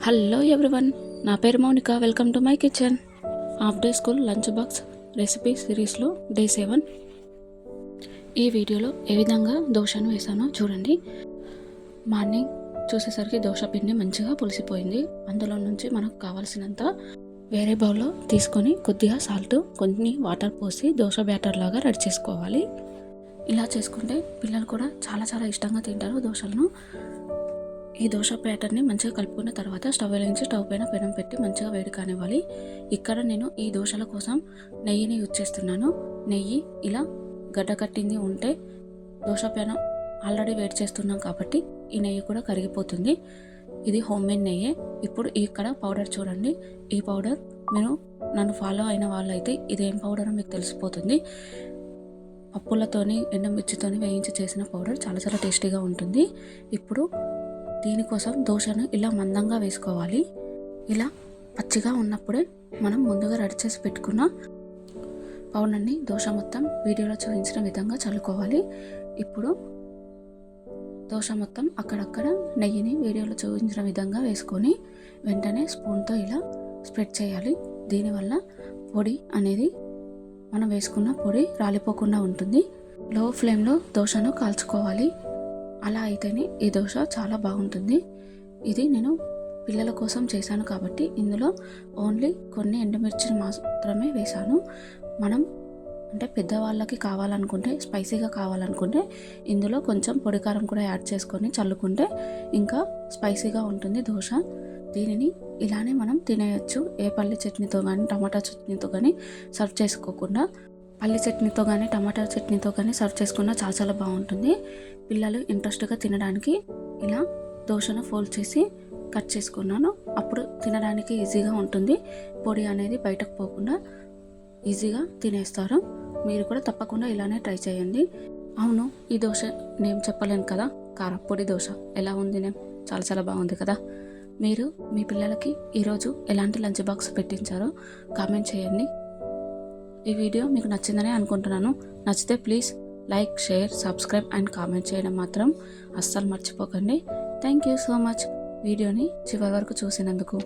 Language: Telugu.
హలో ఎవ్రీవన్, నా పేరు Mounika. Welcome to my kitchen. Half day school lunch box recipe సిరీస్లో డే 7. ఈ వీడియోలో ఏ విధంగా దోశను వేసానో చూడండి. మార్నింగ్ చూసేసరికి దోశ పిండి మంచిగా పులిసిపోయింది. అందులో నుంచి మనకు కావాల్సినంత వేరే బౌల్లో తీసుకొని కొద్దిగా సాల్ట్, కొన్ని వాటర్ పోసి దోశ బ్యాటర్ లాగా రెడీ చేసుకోవాలి. ఇలా చేసుకుంటే పిల్లలు కూడా చాలా ఇష్టంగా తింటారు దోశలను. ఈ దోశ బ్యాటర్ని మంచిగా కలుపుకున్న తర్వాత స్టవ్ వెలిగించి స్టవ్ పైన పెనం పెట్టి మంచిగా వేడి కానివ్వాలి. ఇక్కడ నేను ఈ దోశల కోసం నెయ్యిని యూజ్ చేస్తున్నాను. నెయ్యి ఇలా గడ్డ కట్టింది ఉంటే దోశ పైన ఆల్రెడీ వేడి చేస్తున్నాం కాబట్టి ఈ నెయ్యి కూడా కరిగిపోతుంది. ఇది హోమ్ మేడ్ నెయ్యే. ఇప్పుడు ఇక్కడ పౌడర్ చూడండి. ఈ పౌడర్ మీరు నన్ను ఫాలో అయిన వాళ్ళైతే ఇదేం పౌడర్ మీకు తెలిసిపోతుంది. పప్పులతోని ఎండుమిర్చితోని వేయించి చేసిన పౌడర్ చాలా టేస్టీగా ఉంటుంది. ఇప్పుడు దీనికోసం దోశను ఇలా మందంగా వేసుకోవాలి. ఇలా పచ్చిగా ఉన్నప్పుడే మనం ముందుగా రెడీ చేసి పెట్టుకున్న పౌడర్ని దోశ మొత్తం వీడియోలో చూపించిన విధంగా చల్లుకోవాలి. ఇప్పుడు దోశ మొత్తం అక్కడక్కడ నెయ్యిని వీడియోలో చూపించిన విధంగా వేసుకొని వెంటనే స్పూన్తో ఇలా స్ప్రెడ్ చేయాలి. దీనివల్ల పొడి అనేది మనం వేసుకున్న పొడి రాలిపోకుండా ఉంటుంది. లో ఫ్లేమ్లో దోశను కాల్చుకోవాలి. అలా అయితేనే ఈ దోశ చాలా బాగుంటుంది. ఇది నేను పిల్లల కోసం చేశాను కాబట్టి ఇందులో ఓన్లీ కొన్ని ఎండుమిర్చిని మాత్రమే వేశాను. మనం అంటే పెద్దవాళ్ళకి కావాలనుకుంటే, స్పైసీగా కావాలనుకుంటే ఇందులో కొంచెం పొడి కారం కూడా యాడ్ చేసుకొని చల్లుకుంటే ఇంకా స్పైసీగా ఉంటుంది దోశ. దీనిని ఇలానే మనం తినేయచ్చు. ఏ పల్లి చట్నీతో కానీ టమాటా చట్నీతో కానీ సర్వ్ చేసుకోకుండా పల్లి చట్నీతో కానీ టమాటా చట్నీతో కానీ సర్వ్ చేసుకున్న చాలా బాగుంటుంది. పిల్లలు ఇంట్రెస్ట్గా తినడానికి ఇలా దోశను ఫోల్డ్ చేసి కట్ చేసుకున్నాను. అప్పుడు తినడానికి ఈజీగా ఉంటుంది. పొడి అనేది బయటకు పోకుండా ఈజీగా తినేస్తారు. మీరు కూడా తప్పకుండా ఇలానే ట్రై చేయండి. అవును, ఈ దోశ నేను చెప్పలేను కదా, కారపొడి దోశ ఎలా ఉంది? నేను చాలా బాగుంది కదా. మీరు మీ పిల్లలకి ఈరోజు ఎలాంటి లంచ్ బాక్స్ పెట్టించారో కామెంట్ చేయండి. ఈ వీడియో మీకు నచ్చిందని అనుకుంటున్నాను. నచ్చితే please like, share, subscribe and comment చేయడం మాత్రం అస్సలు మర్చిపోకండి. థ్యాంక్ యూ సో మచ్ వీడియోని చివరి వరకు చూసినందుకు.